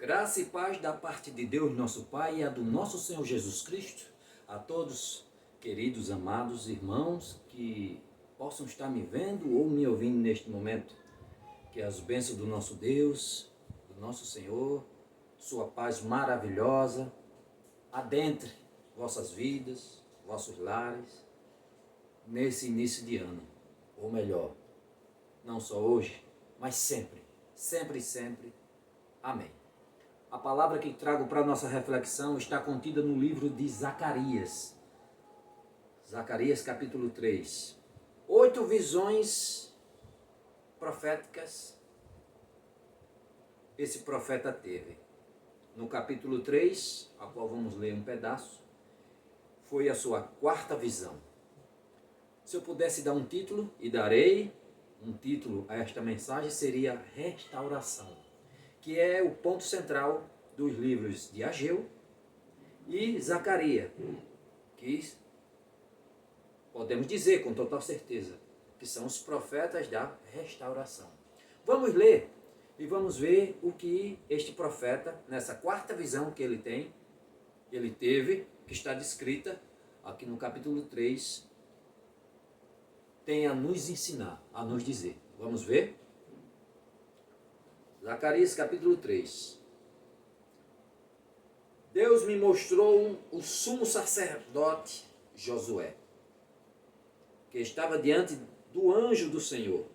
Graça e paz da parte de Deus, nosso Pai, e a do nosso Senhor Jesus Cristo, a todos, queridos, amados irmãos, que possam estar me vendo ou me ouvindo neste momento. Que as bênçãos do nosso Deus, do nosso Senhor, sua paz maravilhosa, adentre vossas vidas, vossos lares, nesse início de ano. Ou melhor, não só hoje, mas sempre, sempre e sempre. Amém. A palavra que trago para a nossa reflexão está contida no livro de Zacarias. Zacarias capítulo 3. 8 visões proféticas esse profeta teve. No capítulo 3, a qual vamos ler um pedaço, foi a sua quarta visão. Se eu pudesse dar um título, e darei um título a esta mensagem, seria Restauração, que é o ponto central dos livros de Ageu e Zacarias, que podemos dizer com total certeza que são os profetas da restauração. Vamos ler e vamos ver o que este profeta, nessa quarta visão que ele teve, que está descrita aqui no capítulo 3, tem a nos ensinar, a nos dizer. Vamos ver? Zacarias capítulo 3. Deus me mostrou o sumo sacerdote Josué, que estava diante do anjo do Senhor.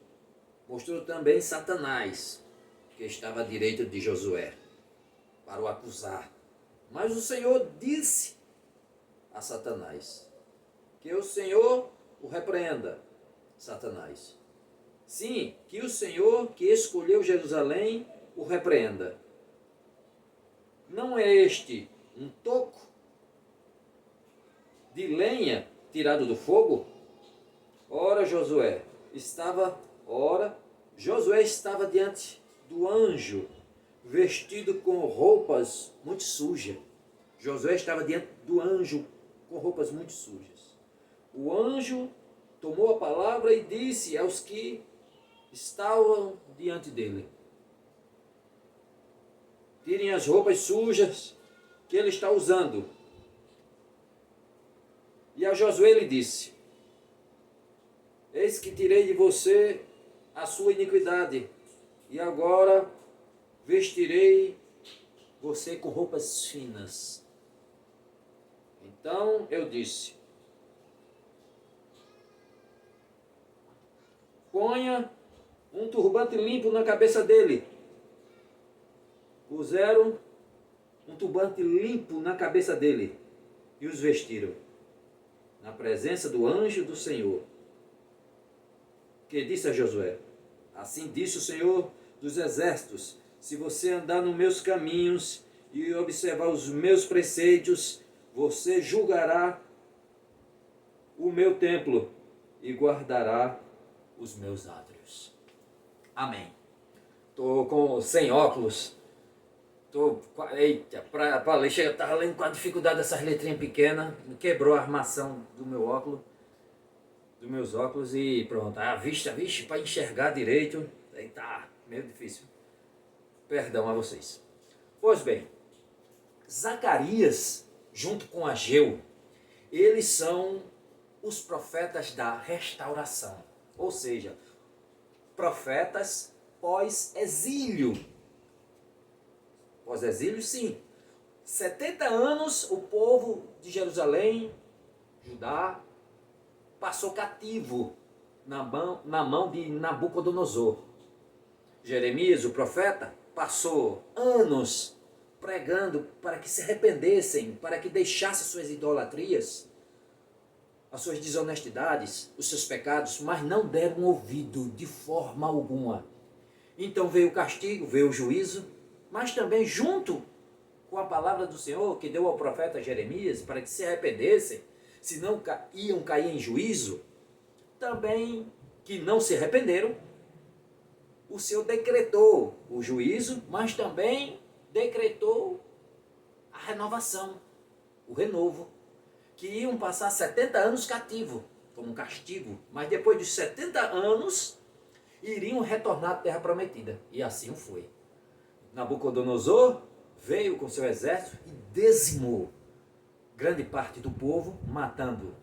Mostrou também Satanás, que estava à direita de Josué, para o acusar. Mas o Senhor disse a Satanás, que o Senhor o repreenda, Satanás. Sim, que o Senhor que escolheu Jerusalém o repreenda. Não é este um toco de lenha tirado do fogo? Ora, Josué estava diante do anjo, vestido com roupas muito sujas. Josué estava diante do anjo com roupas muito sujas. O anjo tomou a palavra e disse aos que estavam diante dele: tirem as roupas sujas que ele está usando. E a Josué lhe disse: eis que tirei de você a sua iniquidade, e agora vestirei você com roupas finas. Então eu disse: ponha um turbante limpo na cabeça dele. Puseram um turbante limpo na cabeça dele e os vestiram, na presença do anjo do Senhor, que disse a Josué: assim disse o Senhor dos exércitos, se você andar nos meus caminhos e observar os meus preceitos, você julgará o meu templo e guardará os meus átrios. Amém. Estou sem óculos. Para ler, estava lendo com a dificuldade dessas letrinhas pequenas, quebrou a armação do meu óculos, dos meus óculos e pronto. A vista, para enxergar direito, aí tá meio difícil. Perdão a vocês. Pois bem, Zacarias, junto com Ageu, eles são os profetas da restauração, ou seja, profetas pós-exílio. Pós-exílio, sim. 70 anos o povo de Jerusalém, Judá, passou cativo na mão de Nabucodonosor. Jeremias, o profeta, passou anos pregando para que se arrependessem, para que deixassem suas idolatrias, as suas desonestidades, os seus pecados, mas não deram ouvido de forma alguma. Então veio o castigo, veio o juízo, mas também junto com a palavra do Senhor que deu ao profeta Jeremias para que se arrependessem, senão iam cair em juízo, também que não se arrependeram, o Senhor decretou o juízo, mas também decretou a renovação, o renovo, que iam passar 70 anos cativo, como um castigo, mas depois dos 70 anos iriam retornar à terra prometida, e assim foi. Nabucodonosor veio com seu exército e dizimou grande parte do povo, matando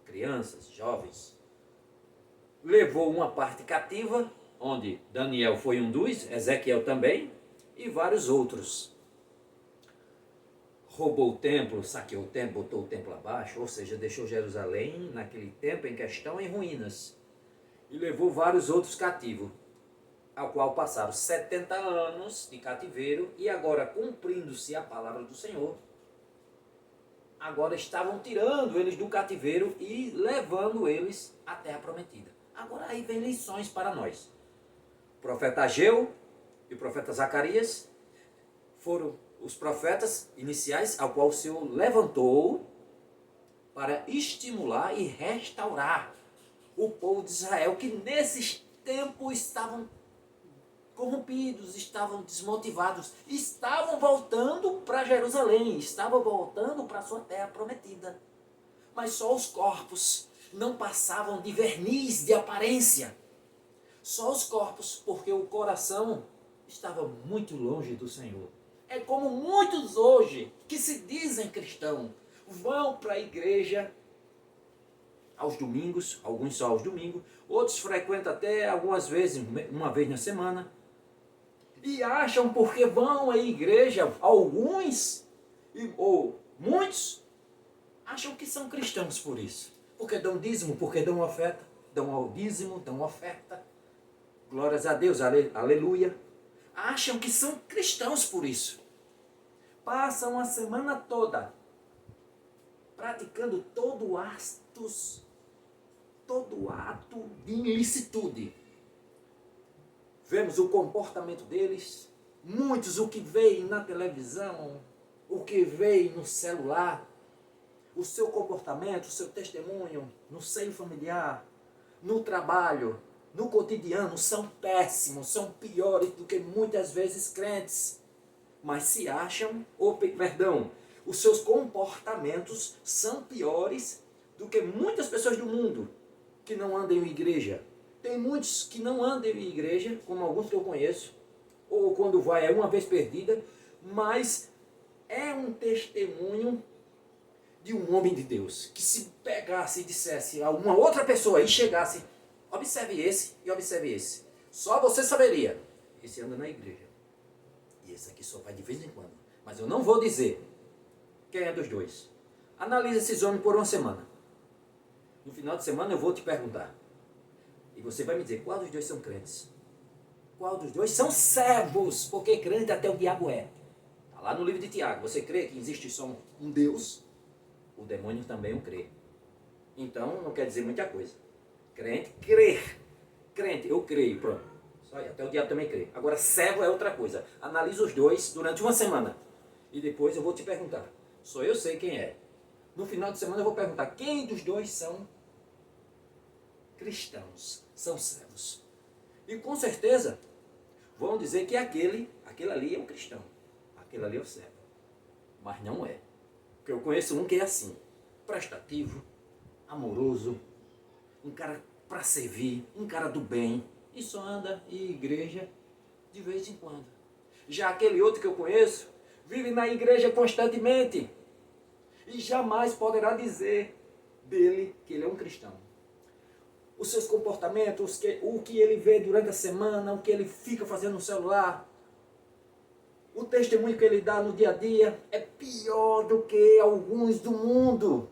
crianças, jovens. Levou uma parte cativa, onde Daniel foi um dos, Ezequiel também, e vários outros. Roubou o templo, saqueou o templo, botou o templo abaixo, ou seja, deixou Jerusalém, naquele tempo em questão, em ruínas. E levou vários outros cativos, ao qual passaram 70 anos de cativeiro, e agora, cumprindo-se a palavra do Senhor, agora estavam tirando eles do cativeiro e levando eles à terra prometida. Agora aí vem lições para nós. O profeta Ageu e o profeta Zacarias foram os profetas iniciais ao qual o Senhor levantou para estimular e restaurar o povo de Israel, que nesses tempos estavam corrompidos, estavam desmotivados, estavam voltando para Jerusalém, estavam voltando para a sua terra prometida. Mas só os corpos não passavam de verniz, de aparência. Só os corpos, porque o coração estava muito longe do Senhor. É como muitos hoje, que se dizem cristãos, vão para a igreja aos domingos, alguns só aos domingos, outros frequentam até algumas vezes, uma vez na semana, e acham porque vão à igreja, alguns, ou muitos, acham que são cristãos por isso. Porque dão dízimo, porque dão oferta, dão ao dízimo, dão oferta, glórias a Deus, aleluia. Acham que são cristãos por isso. Passam a semana toda praticando todo ato de ilicitude. Vemos o comportamento deles, muitos o que veem na televisão, o que veem no celular, o seu comportamento, o seu testemunho no seio familiar, no trabalho, no cotidiano, são péssimos, são piores do que muitas vezes crentes. Mas se acham, os seus comportamentos são piores do que muitas pessoas do mundo que não andam em igreja. Tem muitos que não andam em igreja, como alguns que eu conheço, ou quando vai é uma vez perdida, mas é um testemunho de um homem de Deus, que se pegasse e dissesse a uma outra pessoa e chegasse, observe esse e observe esse, só você saberia, esse anda na igreja, e esse aqui só vai de vez em quando, mas eu não vou dizer quem é dos dois. Analise esses homens por uma semana. No final de semana eu vou te perguntar, e você vai me dizer qual dos dois são crentes, qual dos dois são servos, porque crente até o diabo é. Está lá no livro de Tiago. Você crê que existe só um Deus? O demônio também o crê. Então não quer dizer muita coisa. Crente, crer. Crente, eu creio, pronto. Só aí, até o diabo também crê. Agora servo é outra coisa. Analisa os dois durante uma semana. E depois eu vou te perguntar. Só eu sei quem é. No final de semana eu vou perguntar quem dos dois são cristãos, são servos. E com certeza vão dizer que aquele ali é o cristão. Aquele ali é o servo. Mas não é. Porque eu conheço um que é assim, prestativo, amoroso, um cara para servir, um cara do bem, e só anda em igreja de vez em quando. Já aquele outro que eu conheço, vive na igreja constantemente, e jamais poderá dizer dele que ele é um cristão. Os seus comportamentos, o que ele vê durante a semana, o que ele fica fazendo no celular, o testemunho que ele dá no dia a dia é pior do que alguns do mundo.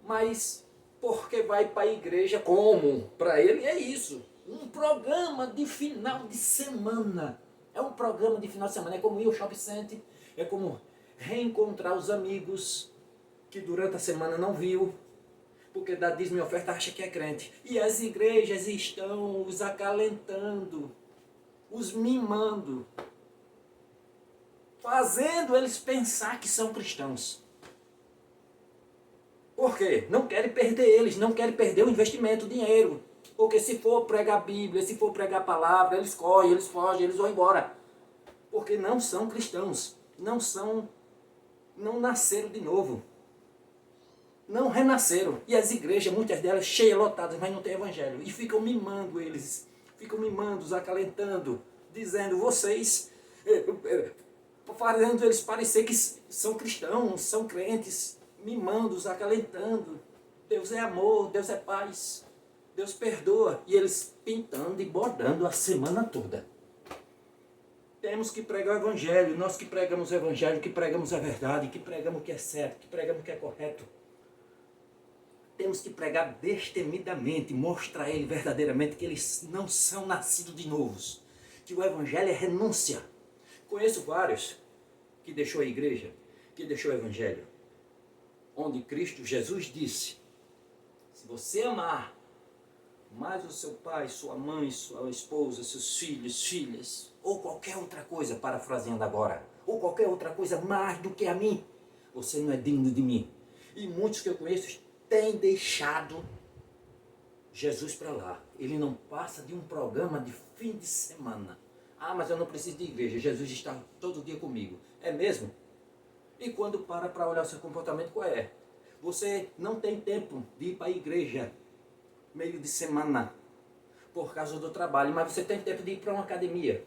Mas porque vai para a igreja como? Para ele é isso. Um programa de final de semana. É um programa de final de semana. É como ir ao shopping center. É como reencontrar os amigos que durante a semana não viu. Porque dá dízimo e oferta, acha que é crente. E as igrejas estão os acalentando, os mimando, fazendo eles pensar que são cristãos. Por quê? Não querem perder eles, não querem perder o investimento, o dinheiro. Porque se for pregar a Bíblia, se for pregar a palavra, eles correm, eles fogem, eles vão embora. Porque não são cristãos, não nasceram de novo. Não renasceram. E as igrejas, muitas delas cheias, lotadas, mas não tem evangelho. E ficam mimando eles, ficam mimando, os acalentando, dizendo, vocês fazendo eles parecer que são cristãos, são crentes, mimando-os, acalentando. Deus é amor, Deus é paz, Deus perdoa. E eles pintando e bordando a semana toda. Temos que pregar o Evangelho, nós que pregamos o Evangelho, que pregamos a verdade, que pregamos o que é certo, que pregamos o que é correto. Temos que pregar destemidamente, mostrar a ele verdadeiramente que eles não são nascidos de novos, que o Evangelho é renúncia. Conheço vários que deixou a igreja, que deixou o Evangelho, onde Cristo Jesus disse, se você amar mais o seu pai, sua mãe, sua esposa, seus filhos, filhas, ou qualquer outra coisa, parafraseando agora, ou qualquer outra coisa mais do que a mim, você não é digno de mim. E muitos que eu conheço têm deixado Jesus para lá. Ele não passa de um programa de fim de semana. Ah, mas eu não preciso de igreja, Jesus está todo dia comigo. É mesmo? E quando para olhar o seu comportamento, qual é? Você não tem tempo de ir para a igreja meio de semana por causa do trabalho, mas você tem tempo de ir para uma academia.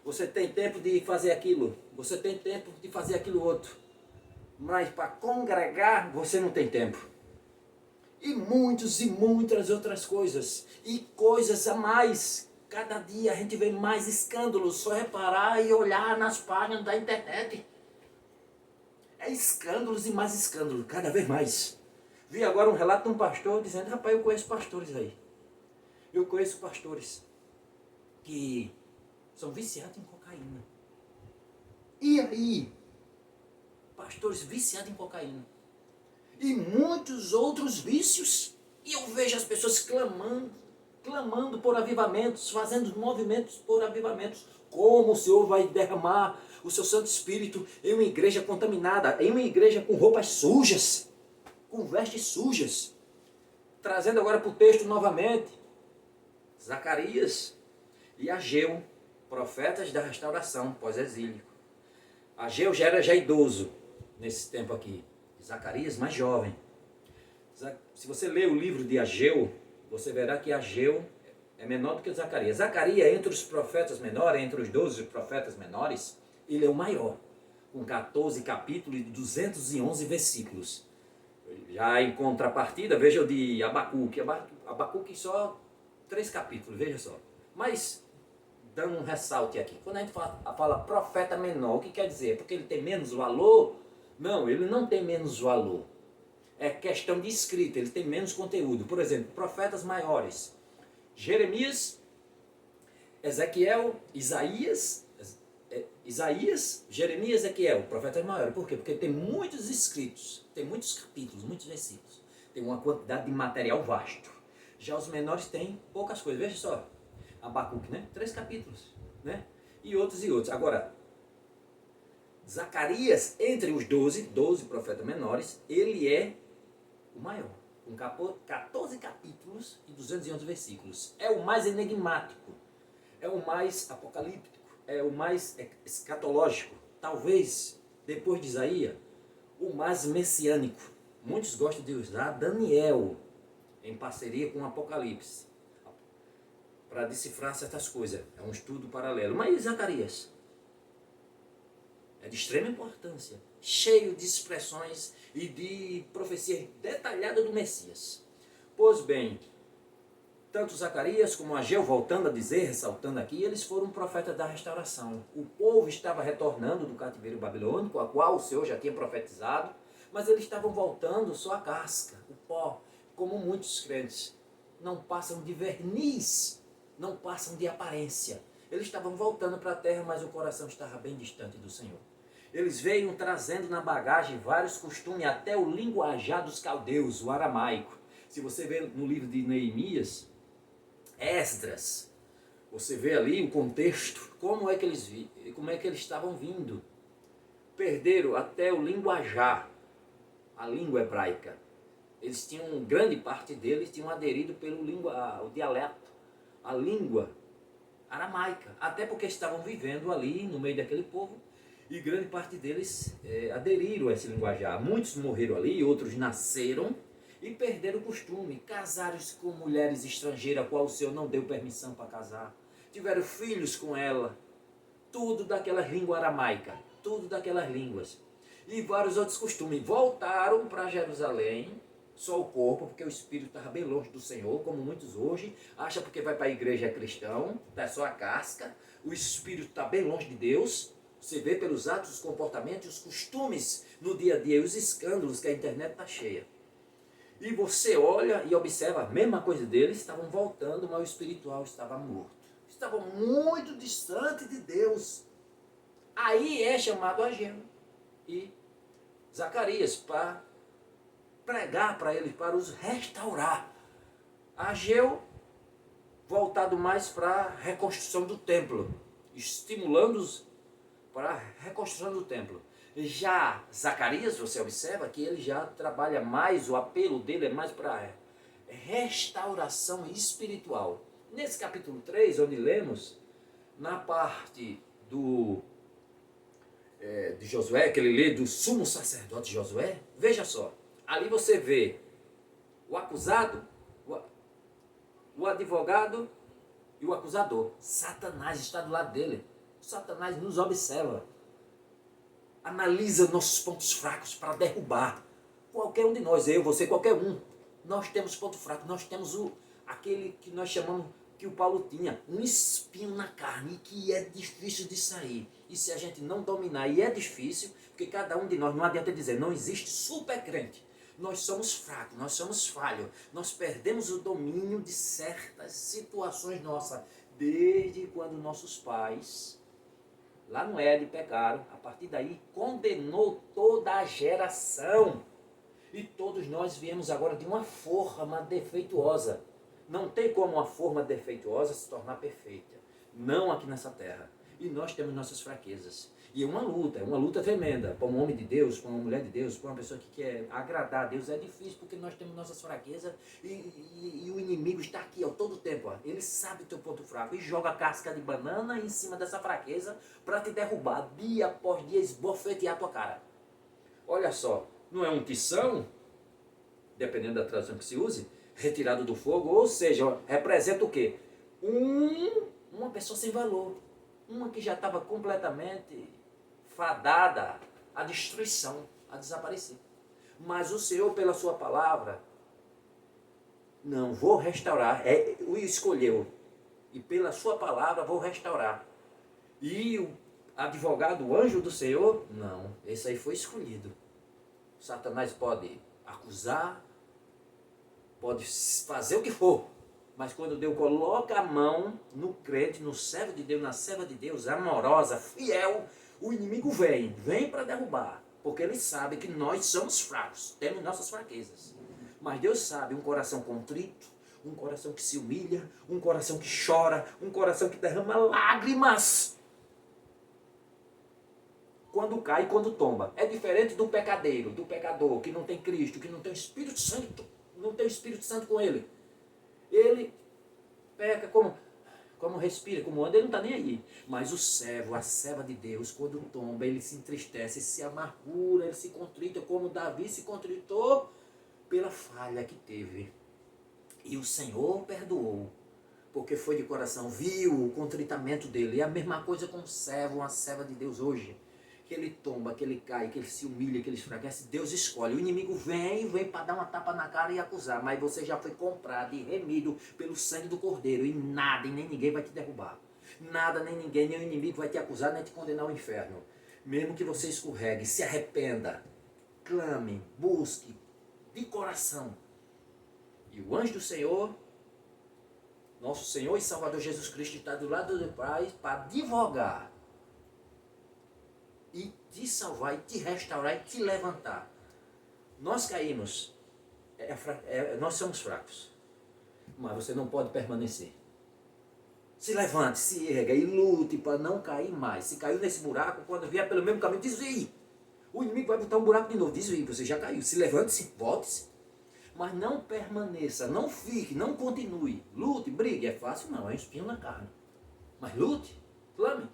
Você tem tempo de fazer aquilo, você tem tempo de fazer aquilo outro. Mas para congregar, você não tem tempo. E muitas outras coisas. E coisas a mais. Cada dia a gente vê mais escândalos. Só reparar e olhar nas páginas da internet. É escândalos e mais escândalos, cada vez mais. Vi agora um relato de um pastor dizendo, rapaz, eu conheço pastores aí. Eu conheço pastores que são viciados em cocaína. E aí? Pastores viciados em cocaína. E muitos outros vícios. E eu vejo as pessoas clamando por avivamentos, fazendo movimentos por avivamentos. Como o Senhor vai derramar o seu Santo Espírito em uma igreja contaminada, em uma igreja com roupas sujas, com vestes sujas. Trazendo agora para o texto novamente, Zacarias e Ageu, profetas da restauração pós-exílio. Ageu já era idoso nesse tempo aqui. Zacarias mais jovem. Se você ler o livro de Ageu, você verá que Ageu é menor do que Zacarias. Zacarias, entre os profetas menores, entre os 12 profetas menores, ele é o maior, com 14 capítulos e 211 versículos. Já em contrapartida, veja o de Abacuque. Abacuque só 3 capítulos, veja só. Mas, dando um ressalte aqui, quando a gente fala profeta menor, o que quer dizer? Porque ele tem menos valor? Não, ele não tem menos valor. É questão de escrita, ele tem menos conteúdo. Por exemplo, profetas maiores. Jeremias, Ezequiel, Isaías, Jeremias, Ezequiel, profetas maiores. Por quê? Porque tem muitos escritos, tem muitos capítulos, muitos versículos. Tem uma quantidade de material vasto. Já os menores têm poucas coisas. Veja só, Abacuque, né? 3 capítulos, né? E outros. Agora, Zacarias, entre os 12 profetas menores, ele é o maior, com 14 capítulos e 211 versículos. É o mais enigmático, é o mais apocalíptico, é o mais escatológico. Talvez, depois de Isaías, o mais messiânico. Muitos gostam de usar Daniel em parceria com o Apocalipse para decifrar certas coisas. É um estudo paralelo. Mas Zacarias é de extrema importância, cheio de expressões e de profecias detalhadas do Messias. Pois bem, tanto Zacarias como Ageu, voltando a dizer, ressaltando aqui, eles foram profetas da restauração. O povo estava retornando do cativeiro babilônico, a qual o Senhor já tinha profetizado, mas eles estavam voltando só a casca, o pó, como muitos crentes. Não passam de verniz, não passam de aparência. Eles estavam voltando para a terra, mas o coração estava bem distante do Senhor. Eles veio trazendo na bagagem vários costumes, até o linguajar dos caldeus, o aramaico. Se você vê no livro de Neemias, Esdras, você vê ali o contexto, como é que eles estavam vindo. Perderam até o linguajar, a língua hebraica. Eles tinham, grande parte deles tinham aderido pelo o dialeto, a língua aramaica, até porque estavam vivendo ali no meio daquele povo. E grande parte deles aderiram a esse linguajar. Muitos morreram ali, outros nasceram e perderam o costume. Casaram-se com mulheres estrangeiras, a qual o Senhor não deu permissão para casar. Tiveram filhos com ela. Tudo daquela língua aramaica. tudo daquelas línguas. E vários outros costumes. Voltaram para Jerusalém, só o corpo, porque o espírito estava bem longe do Senhor, como muitos hoje. Acha porque vai para a igreja é cristão, é só a casca. O espírito está bem longe de Deus. Você vê pelos atos, os comportamentos, os costumes no dia a dia, os escândalos que a internet está cheia. E você olha e observa a mesma coisa deles, estavam voltando, mas o espiritual estava morto. Estavam muito distante de Deus. Aí é chamado Ageu e Zacarias para pregar para eles, para os restaurar. Ageu voltado mais para a reconstrução do templo, estimulando-os para a reconstrução do templo. Já Zacarias, você observa que ele já trabalha mais, o apelo dele é mais para restauração espiritual. Nesse capítulo 3, onde lemos, na parte de Josué, que ele lê do sumo sacerdote Josué, veja só, ali você vê o acusado, o advogado e o acusador. Satanás está do lado dele. Satanás nos observa, analisa nossos pontos fracos para derrubar. Qualquer um de nós, eu, você, qualquer um, nós temos ponto fraco, nós temos aquele que nós chamamos, que o Paulo tinha, um espinho na carne, que é difícil de sair. E se a gente não dominar, e é difícil, porque cada um de nós, não adianta dizer, não existe super crente. Nós somos fracos, nós somos falhos, nós perdemos o domínio de certas situações nossas, desde quando nossos pais, lá no Éden, pecaram, a partir daí condenou toda a geração. E todos nós viemos agora de uma forma defeituosa. Não tem como uma forma defeituosa se tornar perfeita. Não aqui nessa terra. E nós temos nossas fraquezas. E é uma luta tremenda. Para um homem de Deus, para uma mulher de Deus, para uma pessoa que quer agradar a Deus, é difícil porque nós temos nossas fraquezas e o inimigo está aqui ó, todo o tempo. Ó. Ele sabe o teu ponto fraco e joga a casca de banana em cima dessa fraqueza para te derrubar, dia após dia, esbofetear a tua cara. Olha só, não é um tição, dependendo da tradução que se use, retirado do fogo, ou seja, ó, representa o quê? Uma pessoa sem valor. Uma que já estava completamente fadada à destruição, a desaparecer. Mas o Senhor, pela sua palavra, não, vou restaurar, o escolheu. E pela sua palavra vou restaurar. E o advogado, o anjo do Senhor, não, esse aí foi escolhido. Satanás pode acusar, pode fazer o que for, mas quando Deus coloca a mão no crente, no servo de Deus, na serva de Deus, amorosa, fiel, o inimigo vem para derrubar, porque ele sabe que nós somos fracos, temos nossas fraquezas. Mas Deus sabe, um coração contrito, um coração que se humilha, um coração que chora, um coração que derrama lágrimas, quando cai e quando tomba. É diferente do pecadeiro, do pecador, que não tem Cristo, que não tem o Espírito Santo, não tem o Espírito Santo com ele. Ele peca como respira, como anda, ele não está nem aí. Mas o servo, a serva de Deus, quando tomba, ele se entristece, se amargura, ele se contrita, como Davi se contritou pela falha que teve. E o Senhor perdoou, porque foi de coração, viu o contritamento dele. E a mesma coisa com o servo, uma serva de Deus hoje. Que ele tomba, que ele cai, que ele se humilha, que ele esfraquece, Deus escolhe. O inimigo vem para dar uma tapa na cara e acusar, mas você já foi comprado e remido pelo sangue do Cordeiro, e nada e nem ninguém vai te derrubar. Nada, nem ninguém, nem o inimigo vai te acusar, nem te condenar ao inferno. Mesmo que você escorregue, se arrependa, clame, busque, de coração. E o anjo do Senhor, nosso Senhor e Salvador Jesus Cristo, está do lado do Pai para advogar e te salvar, e te restaurar, e te levantar. Nós caímos, nós somos fracos, mas você não pode permanecer. Se levante, se erga e lute para não cair mais. Se caiu nesse buraco, quando vier pelo mesmo caminho, desvie. O inimigo vai botar um buraco de novo, desvie, você já caiu. Se levante-se, volte-se. Mas não permaneça, não fique, não continue. Lute, brigue, é fácil não, é um espinho na carne. Mas lute, clame.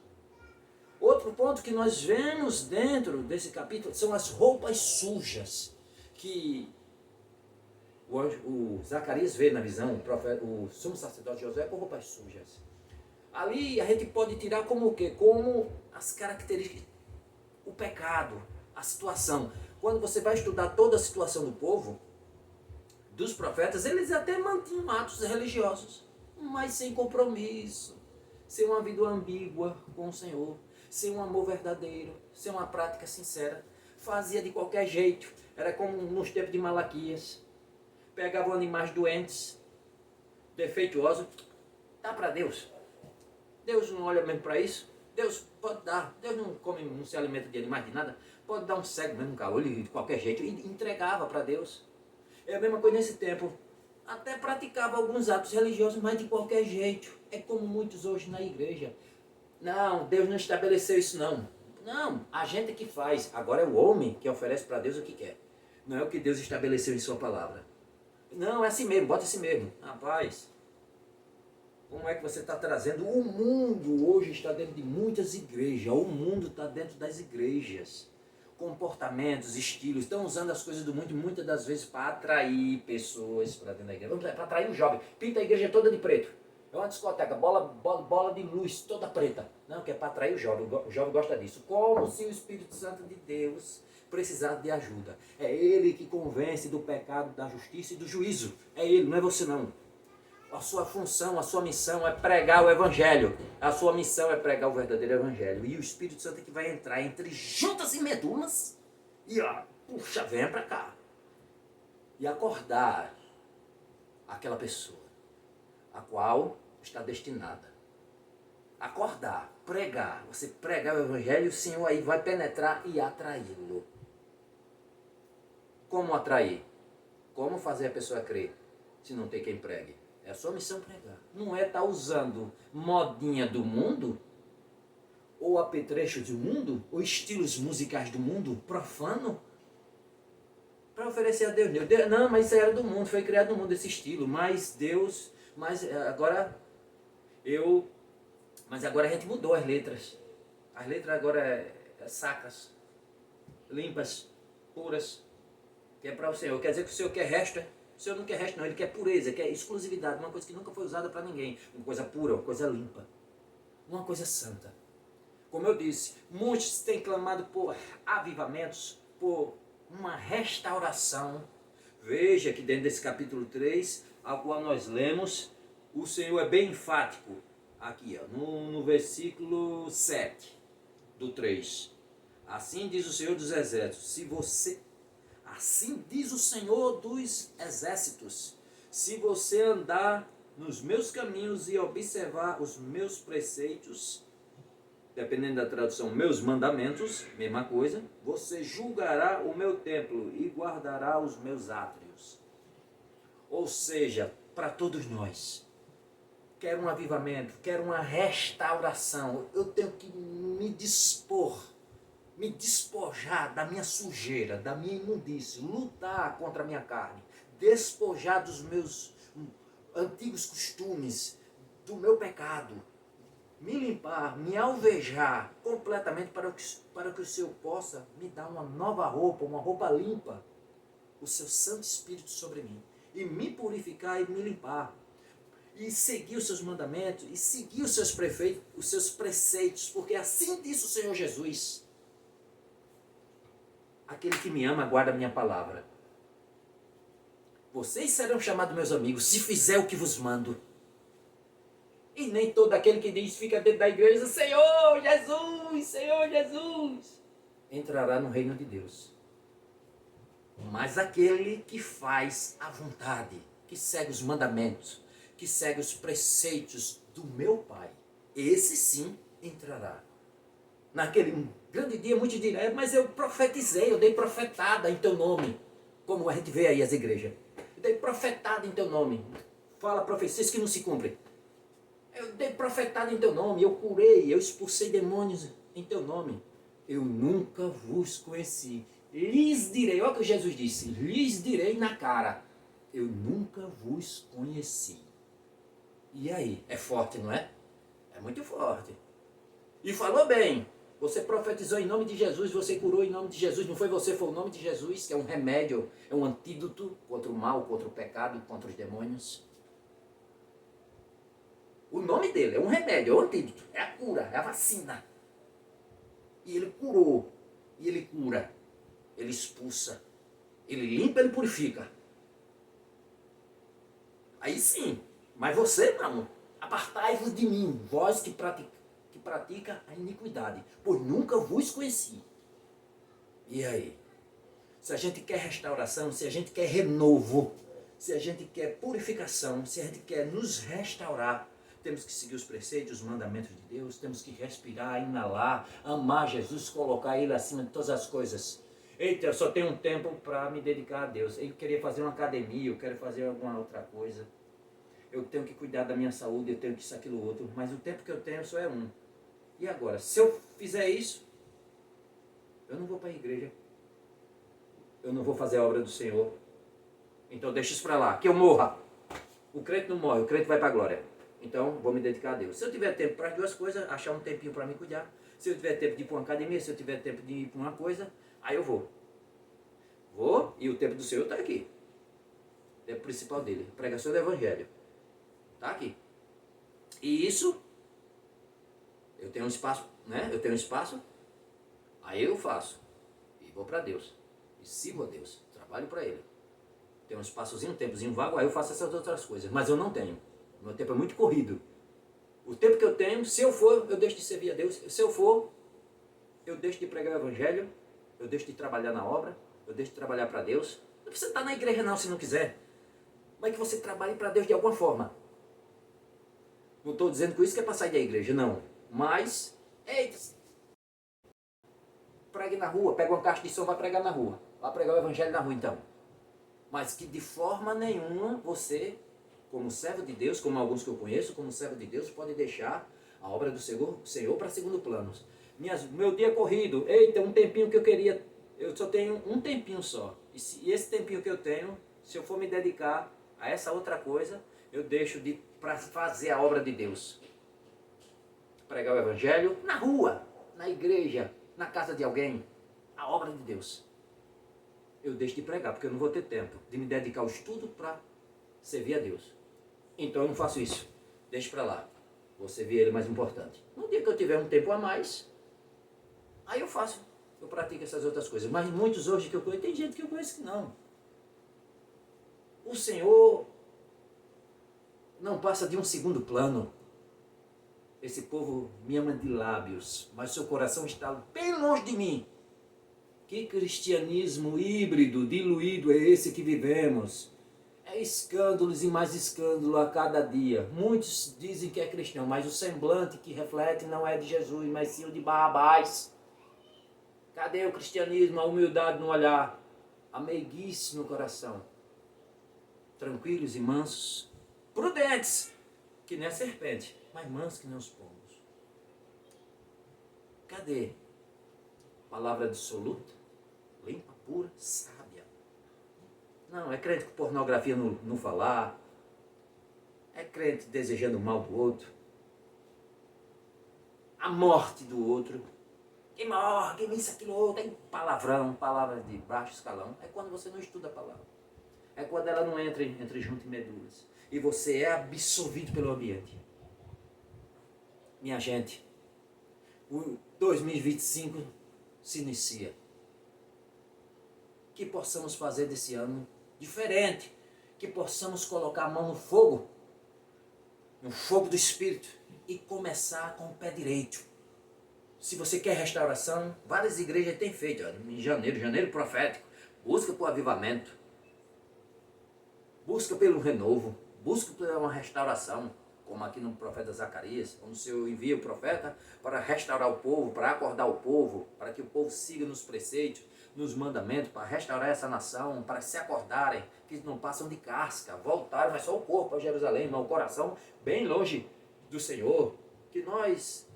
Outro ponto que nós vemos dentro desse capítulo são as roupas sujas que o Zacarias vê na visão, o sumo sacerdote Josué com roupas sujas. Ali a gente pode tirar como o quê? Como as características, pecado, a situação. Quando você vai estudar toda a situação do povo, dos profetas, eles até mantinham atos religiosos, mas sem compromisso, sem uma vida ambígua com o Senhor, sem um amor verdadeiro, sem uma prática sincera. Fazia de qualquer jeito. Era como nos tempos de Malaquias. Pegavam animais doentes, defeituosos, dá para Deus. Deus não olha mesmo para isso. Deus pode dar. Deus não come, não se alimenta de animais de nada. Pode dar um cego mesmo, um caolho, de qualquer jeito. E entregava para Deus. É a mesma coisa nesse tempo. Até praticava alguns atos religiosos, mas de qualquer jeito. É como muitos hoje na igreja. Não, Deus não estabeleceu isso não. Não, a gente que faz. Agora é o homem que oferece para Deus o que quer. Não é o que Deus estabeleceu em sua palavra. Não, é assim mesmo, bota assim mesmo. Rapaz, como é que você está trazendo? O mundo hoje está dentro de muitas igrejas. O mundo está dentro das igrejas. Comportamentos, estilos, estão usando as coisas do mundo muitas das vezes para atrair pessoas para dentro da igreja. Para atrair o jovem. Pinta a igreja toda de preto. É uma discoteca, bola de luz toda preta. Não, que é para atrair o jovem. O jovem gosta disso. Como se o Espírito Santo de Deus precisasse de ajuda. É Ele que convence do pecado, da justiça e do juízo. É Ele, não é você não. A sua função, a sua missão é pregar o Evangelho. A sua missão é pregar o verdadeiro Evangelho. E o Espírito Santo é que vai entrar entre juntas e medulas e ó, puxa, venha para cá. E acordar aquela pessoa, a qual está destinada. Acordar, pregar. Você pregar o Evangelho, o Senhor aí vai penetrar e atraí-lo. Como atrair? Como fazer a pessoa crer se não tem quem pregue? É a sua missão pregar. Não é estar usando modinha do mundo, ou apetrechos do mundo, ou estilos musicais do mundo, profano, para oferecer a Deus. Não, mas isso era do mundo, foi criado no mundo esse estilo. Mas Deus, mas agora a gente mudou as letras. As letras agora é sacras, limpas, puras, que é para o Senhor. Quer dizer que o Senhor quer resto, o Senhor não quer resto não, Ele quer pureza, quer exclusividade, uma coisa que nunca foi usada para ninguém. Uma coisa pura, uma coisa limpa, uma coisa santa. Como eu disse, muitos têm clamado por avivamentos, por uma restauração. Veja que dentro desse capítulo 3, ao qual nós lemos, o Senhor é bem enfático. Aqui, ó, no versículo 7 do 3. Assim diz o Senhor dos Exércitos, assim diz o Senhor dos Exércitos, se você andar nos meus caminhos e observar os meus preceitos, dependendo da tradução, meus mandamentos, mesma coisa, você julgará o meu templo e guardará os meus átrios. Ou seja, para todos nós, quer um avivamento, quer uma restauração, eu tenho que me despojar da minha sujeira, da minha imundície, lutar contra a minha carne, despojar dos meus antigos costumes, do meu pecado, me limpar, me alvejar completamente para que o Senhor possa me dar uma nova roupa, uma roupa limpa, o seu Santo Espírito sobre mim, e me purificar e me limpar, e seguir os seus mandamentos, e seguir os seus preceitos, porque assim disse o Senhor Jesus: aquele que me ama guarda a minha palavra. Vocês serão chamados meus amigos, se fizer o que vos mando. E nem todo aquele que diz fica dentro da igreja, Senhor Jesus, entrará no reino de Deus. Mas aquele que faz a vontade, que segue os mandamentos, que segue os preceitos do meu Pai, esse sim entrará. Naquele grande dia, muitos dirão, mas eu profetizei, eu dei profetada em teu nome. Como a gente vê aí as igrejas. Eu dei profetada em teu nome. Fala profecias que não se cumprem. Eu dei profetada em teu nome, eu curei, eu expulsei demônios em teu nome. Eu nunca vos conheci. Lhes direi, olha o que Jesus disse, lhes direi na cara, eu nunca vos conheci. E aí, é forte, não é? É muito forte. E falou bem, você profetizou em nome de Jesus, você curou em nome de Jesus, não foi você, foi o nome de Jesus, que é um remédio, é um antídoto contra o mal, contra o pecado, contra os demônios. O nome dele é um remédio, é um antídoto, é a cura, é a vacina. E ele curou. e ele cura, ele expulsa, ele limpa, ele purifica. Aí sim, mas você não. Apartai-vos de mim, vós que pratica a iniquidade, pois nunca vos conheci. E aí? Se a gente quer restauração, se a gente quer renovo, se a gente quer purificação, se a gente quer nos restaurar, temos que seguir os preceitos, os mandamentos de Deus, temos que respirar, inalar, amar Jesus, colocar Ele acima de todas as coisas. Eita, eu só tenho um tempo para me dedicar a Deus. Eu queria fazer uma academia, eu quero fazer alguma outra coisa. Eu tenho que cuidar da minha saúde, eu tenho que isso, aquilo, outro. Mas o tempo que eu tenho só é um. E agora, se eu fizer isso, eu não vou para a igreja. Eu não vou fazer a obra do Senhor. Então deixa isso para lá, que eu morra. O crente não morre, o crente vai para a glória. Então vou me dedicar a Deus. Se eu tiver tempo para as duas coisas, achar um tempinho para me cuidar. Se eu tiver tempo de ir para uma academia, se eu tiver tempo de ir para uma coisa, aí eu vou. Vou, e o tempo do Senhor está aqui. O tempo principal dele, a pregação do Evangelho. Está aqui. E isso, eu tenho um espaço, né? Eu tenho um espaço, aí eu faço. E vou para Deus. E sigo a Deus. Trabalho para Ele. Tem um espaçozinho, um tempozinho vago, aí eu faço essas outras coisas. Mas eu não tenho. O meu tempo é muito corrido. O tempo que eu tenho, se eu for, eu deixo de servir a Deus. Se eu for, eu deixo de pregar o Evangelho. Eu deixo de trabalhar na obra. Eu deixo de trabalhar para Deus. Não precisa estar na igreja não, se não quiser. Mas que você trabalhe para Deus de alguma forma. Não estou dizendo com isso que é para sair da igreja, não. Mas, pregue na rua. Pega uma caixa de som, vai pregar na rua. Vai pregar o Evangelho na rua, então. Mas que de forma nenhuma você, como servo de Deus, como alguns que eu conheço, como servo de Deus, pode deixar a obra do Senhor para segundo plano. Meu dia corrido, eita, um tempinho que eu queria, eu só tenho um tempinho só. E esse tempinho que eu tenho, se eu for me dedicar a essa outra coisa, eu deixo para fazer a obra de Deus. Pregar o Evangelho na rua, na igreja, na casa de alguém, a obra de Deus. Eu deixo de pregar, porque eu não vou ter tempo de me dedicar ao estudo para servir a Deus. Então eu não faço isso. Deixo para lá. Vou servir Ele mais importante. No dia que eu tiver um tempo a mais, aí eu faço. Eu pratico essas outras coisas. Mas muitos hoje que eu conheço, tem gente que eu conheço que não. O Senhor não passa de um segundo plano. Esse povo me ama de lábios, mas seu coração está bem longe de mim. Que cristianismo híbrido, diluído é esse que vivemos? É escândalos e mais escândalo a cada dia. Muitos dizem que é cristão, mas o semblante que reflete não é de Jesus, mas sim o de Barrabás. Cadê o cristianismo, a humildade no olhar, a meiguice no coração? Tranquilos e mansos, prudentes, que nem a serpente, mas mansos que nem os pombos. Cadê? Palavra absoluta, limpa, pura, sábia. Não, é crente com pornografia no falar. É crente desejando o mal do outro. A morte do outro. Que morre, que isso, aquilo outro. Tem palavrão, palavras de baixo escalão. É quando você não estuda a palavra. É quando ela não entra junto em medulas. E você é absorvido pelo ambiente. Minha gente, o 2025 se inicia. Que possamos fazer desse ano diferente. Que possamos colocar a mão no fogo do Espírito, e começar com o pé direito. Se você quer restauração, várias igrejas têm feito, em janeiro profético, busca por avivamento, busca pelo renovo, busca por uma restauração, como aqui no profeta Zacarias, onde o Senhor envia o profeta para restaurar o povo, para acordar o povo, para que o povo siga nos preceitos, nos mandamentos, para restaurar essa nação, para se acordarem, que não passam de casca, voltarem, mas só o corpo a Jerusalém, mas o coração bem longe do Senhor. Que nós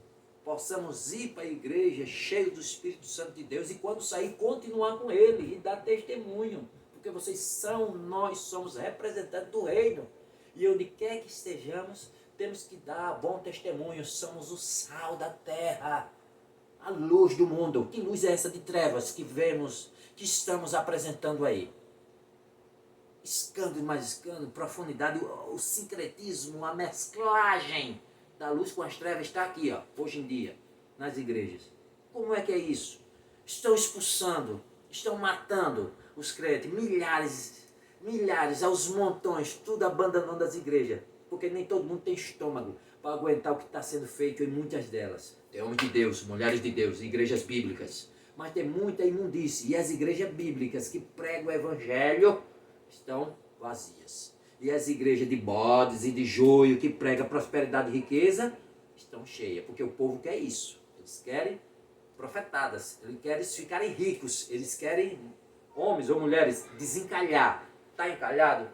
possamos ir para a igreja cheios do Espírito Santo de Deus e quando sair continuar com Ele e dar testemunho, porque nós somos representantes do reino e onde quer que estejamos temos que dar bom testemunho. Somos o sal da terra, a luz do mundo. Que luz é essa de trevas que vemos, que estamos apresentando aí? Escândalo e mais escândalo, profundidade, o sincretismo, a mesclagem da luz com as trevas está aqui, hoje em dia, nas igrejas. Como é que é isso? estão expulsando, estão matando os crentes, milhares, aos montões, tudo abandonando as igrejas, porque nem todo mundo tem estômago para aguentar o que está sendo feito em muitas delas. Tem homens de Deus, mulheres de Deus, igrejas bíblicas, mas tem muita imundície, e as igrejas bíblicas que pregam o evangelho estão vazias. E as igrejas de bodes e de joio que pregam prosperidade e riqueza estão cheias, porque o povo quer isso. Eles querem profetadas, eles querem ficarem ricos, eles querem homens ou mulheres desencalhar. Está encalhado?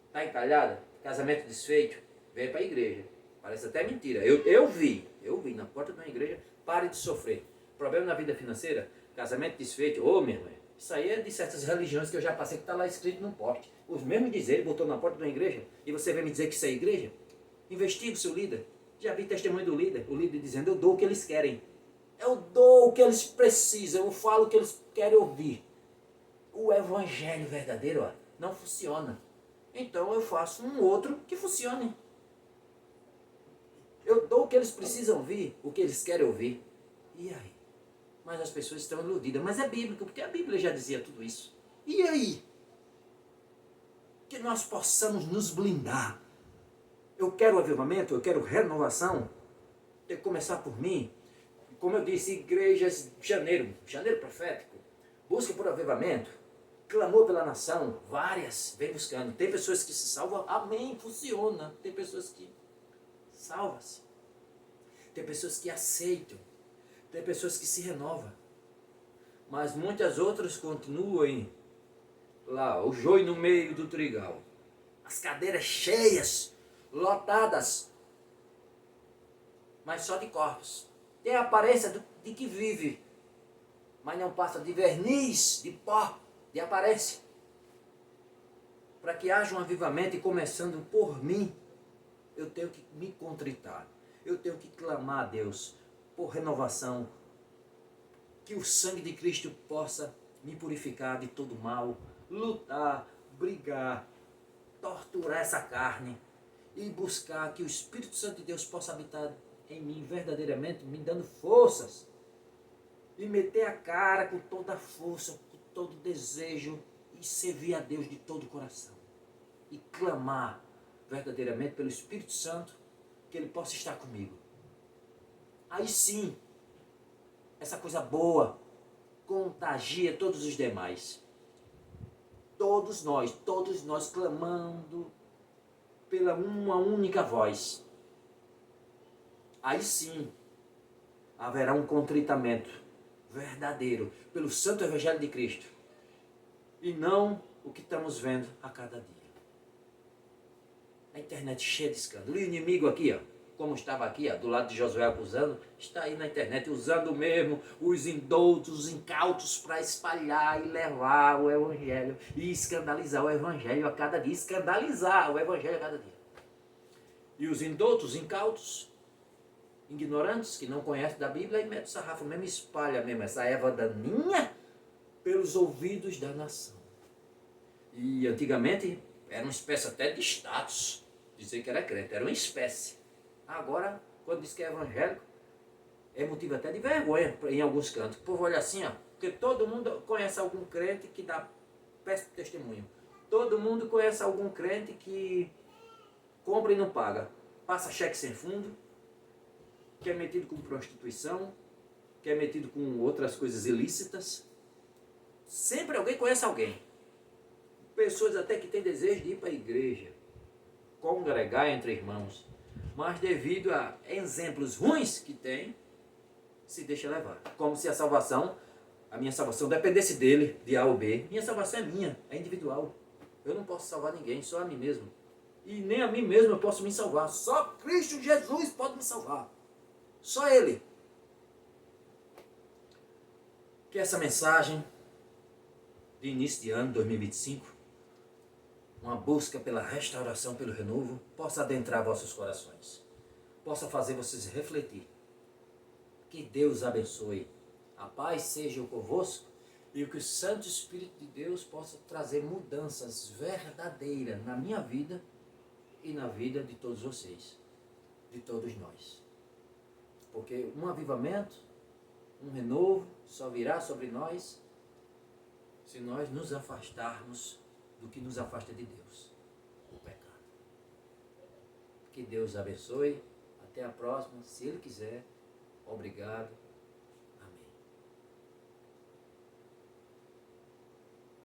Está encalhada? Casamento desfeito? Vem para a igreja. Parece até mentira. Eu vi na porta de uma igreja, pare de sofrer. Problema na vida financeira, casamento desfeito, ô minha irmã, isso aí é de certas religiões que eu já passei, que está lá escrito num poste. Os mesmos dizeres, botou na porta de uma igreja, e você vem me dizer que isso é igreja? Investigue o seu líder. Já vi testemunho do líder, o líder dizendo, eu dou o que eles querem. Eu dou o que eles precisam, eu falo o que eles querem ouvir. O evangelho verdadeiro, ó, não funciona. Então eu faço um outro que funcione. Eu dou o que eles precisam ouvir, o que eles querem ouvir. E aí? Mas as pessoas estão iludidas. Mas é bíblico, porque a Bíblia já dizia tudo isso. E aí? Que nós possamos nos blindar. Eu quero avivamento, eu quero renovação. Tem que começar por mim. Como eu disse, igrejas, janeiro profético. Busca por avivamento. Clamor pela nação. Várias, vem buscando. Tem pessoas que se salvam, amém, funciona. Tem pessoas que salvam-se. Tem pessoas que aceitam. Tem pessoas que se renovam. Mas muitas outras continuam lá, o joio no meio do trigal. As cadeiras cheias, lotadas. Mas só de corpos. Tem a aparência de que vive. Mas não passa de verniz, de pó, de aparência. Para que haja um avivamento e começando por mim, eu tenho que me contritar. Eu tenho que clamar a Deus por renovação, que o sangue de Cristo possa me purificar de todo mal, lutar, brigar, torturar essa carne e buscar que o Espírito Santo de Deus possa habitar em mim verdadeiramente, me dando forças e meter a cara com toda a força, com todo o desejo e servir a Deus de todo o coração e clamar verdadeiramente pelo Espírito Santo que Ele possa estar comigo. Aí sim, essa coisa boa contagia todos os demais. Todos nós clamando pela uma única voz. Aí sim, haverá um contritamento verdadeiro pelo Santo Evangelho de Cristo. E não o que estamos vendo a cada dia. A internet cheia de escândalo. E o inimigo aqui, ó, como estava aqui, ó, do lado de Josué acusando, está aí na internet usando mesmo os indoutos, os incautos para espalhar e levar o Evangelho e escandalizar o Evangelho a cada dia. Escandalizar o Evangelho a cada dia. E os indoutos, incautos, ignorantes, que não conhecem da Bíblia, e mete o sarrafo mesmo, espalha mesmo essa erva daninha pelos ouvidos da nação. E antigamente era uma espécie até de status, dizer que era crente, era uma espécie. Agora, quando diz que é evangélico, é motivo até de vergonha em alguns cantos. O povo olha assim, ó, porque todo mundo conhece algum crente que dá péssimo testemunho. Todo mundo conhece algum crente que compra e não paga. Passa cheque sem fundo, que é metido com prostituição, que é metido com outras coisas ilícitas. Sempre alguém conhece alguém. Pessoas até que têm desejo de ir para a igreja, congregar entre irmãos, mas devido a exemplos ruins que tem, se deixa levar. Como se a minha salvação dependesse dele, de A ou B. Minha salvação é minha, é individual. Eu não posso salvar ninguém, só a mim mesmo. E nem a mim mesmo eu posso me salvar. Só Cristo Jesus pode me salvar. Só Ele. Que essa mensagem de início de ano 2025, uma busca pela restauração, pelo renovo, possa adentrar vossos corações, possa fazer vocês refletir. Que Deus abençoe, a paz seja convosco e que o Santo Espírito de Deus possa trazer mudanças verdadeiras na minha vida e na vida de todos vocês, de todos nós. Porque um avivamento um renovo só virá sobre nós se nós nos afastarmos do que nos afasta de Deus, o pecado. Que Deus abençoe. Até a próxima, se Ele quiser. Obrigado.